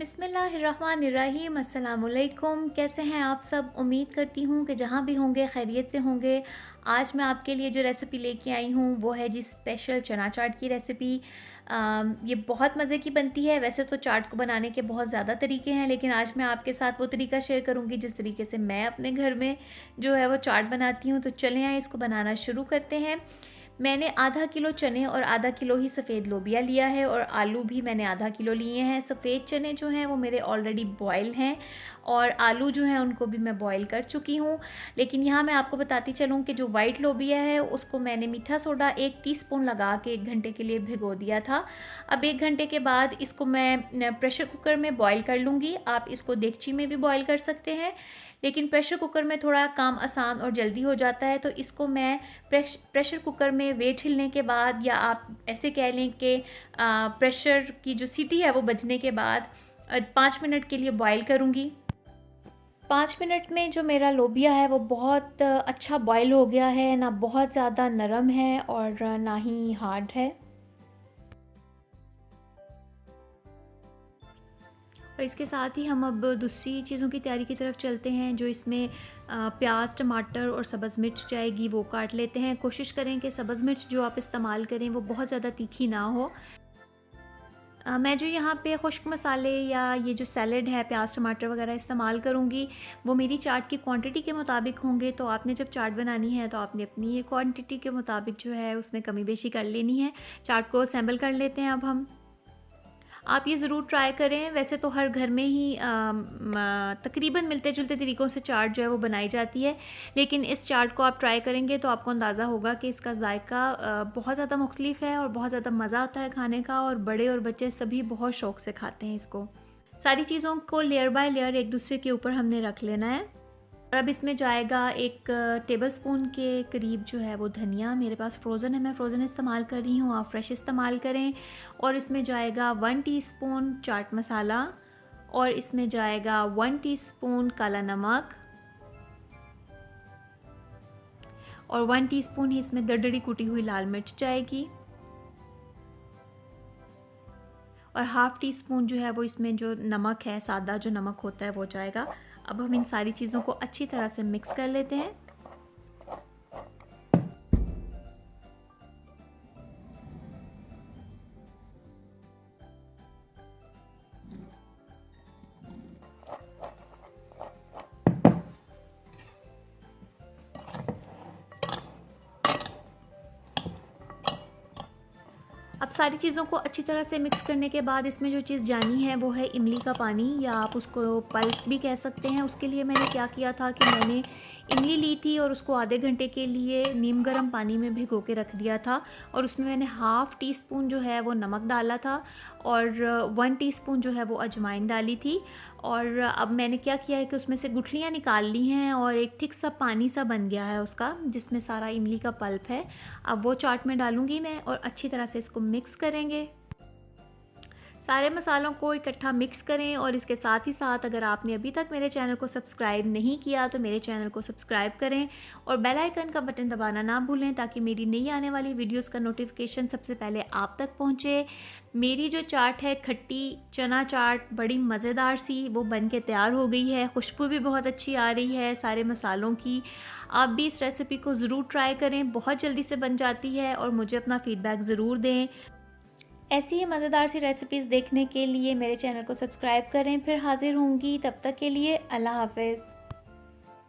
बिस्मिल्लाहिर्रहमानिर्रहीम। अस्सलामुअलैकुम। कैसे हैं आप सब? उम्मीद करती हूँ कि जहाँ भी होंगे खैरियत से होंगे। आज मैं आपके लिए जो रेसिपी लेके आई हूँ वो है जी स्पेशल चना चाट की रेसिपी। ये बहुत मज़े की बनती है। वैसे तो चाट को बनाने के बहुत ज़्यादा तरीके हैं, लेकिन आज मैं आपके साथ वो तरीका शेयर करूँगी जिस तरीके से मैं अपने घर में जो है वो चाट बनाती हूँ। तो चलें आइए इसको बनाना शुरू करते हैं। मैंने आधा किलो चने और आधा किलो ही सफ़ेद लोबिया लिया है, और आलू भी मैंने आधा किलो लिए हैं। सफ़ेद चने जो हैं वो मेरे ऑलरेडी बॉयल हैं, और आलू जो हैं उनको भी मैं बॉयल कर चुकी हूँ। लेकिन यहाँ मैं आपको बताती चलूँ कि जो वाइट लोबिया है उसको मैंने मीठा सोडा 1 टीस्पून लगा के 1 घंटे के लिए भिगो दिया था। अब 1 घंटे के बाद इसको मैं प्रेशर कुकर में बॉयल कर लूँगी। आप इसको देगची में भी बॉयल कर सकते हैं, लेकिन प्रेशर कुकर में थोड़ा काम आसान और जल्दी हो जाता है। तो इसको मैं प्रेशर कुकर में वेट हिलने के बाद, या आप ऐसे कह लें कि प्रेशर की जो सीटी है वो बजने के बाद 5 मिनट के लिए बॉयल करूँगी। 5 मिनट में जो मेरा लोबिया है वो बहुत अच्छा बॉयल हो गया है, ना बहुत ज़्यादा नरम है और ना ही हार्ड है। और इसके साथ ही हम अब दूसरी चीज़ों की तैयारी की तरफ चलते हैं। जो इसमें प्याज, टमाटर और सब्ज़ मिर्च जाएगी वो काट लेते हैं। कोशिश करें कि सब्ज़ मिर्च जो आप इस्तेमाल करें वो बहुत ज़्यादा तीखी ना हो। मैं जो यहाँ पे खुश्क मसाले या ये जो सैलड है प्याज टमाटर वगैरह इस्तेमाल करूँगी वो मेरी चाट की क्वांटिटी के मुताबिक होंगे। तो आपने जब चाट बनानी है तो आपने अपनी ये क्वांटिटी के मुताबिक जो है उसमें कमी बेशी कर लेनी है। चाट को असेंबल कर लेते हैं अब हम। आप ये ज़रूर ट्राई करें। वैसे तो हर घर में ही तकरीबन मिलते-जुलते तरीक़ों से चाट जो है वो बनाई जाती है, लेकिन इस चाट को आप ट्राई करेंगे तो आपको अंदाज़ा होगा कि इसका ज़ायका बहुत ज़्यादा मुख्तलिफ है और बहुत ज़्यादा मज़ा आता है खाने का, और बड़े और बच्चे सभी बहुत शौक़ से खाते हैं इसको। सारी चीज़ों को लेयर बाय लेयर एक दूसरे के ऊपर हमने रख लेना है। और अब इसमें जाएगा 1 टेबलस्पून के करीब जो है वो धनिया। मेरे पास फ्रोज़न है, मैं फ़्रोज़न इस्तेमाल कर रही हूँ, आप फ्रेश इस्तेमाल करें। और इसमें जाएगा 1 टीस्पून चाट मसाला, और इसमें जाएगा 1 टीस्पून काला नमक, और 1 टीस्पून ही इसमें दरदरी कुटी हुई लाल मिर्च जाएगी, और हाफ़ टी स्पून जो है वो इसमें जो नमक है, सादा जो नमक होता है वो जाएगा। अब हम इन सारी चीज़ों को अच्छी तरह से मिक्स कर लेते हैं। अब सारी चीज़ों को अच्छी तरह से मिक्स करने के बाद इसमें जो चीज़ जानी है वो है इमली का पानी, या आप उसको पल्प भी कह सकते हैं। उसके लिए मैंने क्या किया था कि मैंने इमली ली थी और उसको आधे घंटे के लिए नीम गर्म पानी में भिगो के रख दिया था, और उसमें मैंने हाफ़ टी स्पून जो है वो नमक डाला था, और 1 टीस्पून जो है वो अजवाइन डाली थी। और अब मैंने क्या किया है कि उसमें से गुठलियाँ निकाल ली हैं, और एक थिक सा पानी सा बन गया है उसका, जिसमें सारा इमली का पल्प है। अब वो चाट में डालूँगी मैं, और अच्छी तरह से इसको मिक्स करेंगे। सारे मसालों को इकट्ठा मिक्स करें, और इसके साथ ही साथ अगर आपने अभी तक मेरे चैनल को सब्सक्राइब नहीं किया तो मेरे चैनल को सब्सक्राइब करें, और बेल आइकन का बटन दबाना ना भूलें ताकि मेरी नई आने वाली वीडियोस का नोटिफिकेशन सबसे पहले आप तक पहुंचे। मेरी जो चाट है खट्टी चना चाट बड़ी मज़ेदार सी वो बन के तैयार हो गई है। खुशबू भी बहुत अच्छी आ रही है सारे मसालों की। आप भी इस रेसिपी को ज़रूर ट्राई करें, बहुत जल्दी से बन जाती है, और मुझे अपना फ़ीडबैक ज़रूर दें। ऐसी ही मज़ेदार सी रेसिपीज़ देखने के लिए मेरे चैनल को सब्सक्राइब करें। फिर हाज़िर होंगी, तब तक के लिए अल्लाह हाफ़िज़।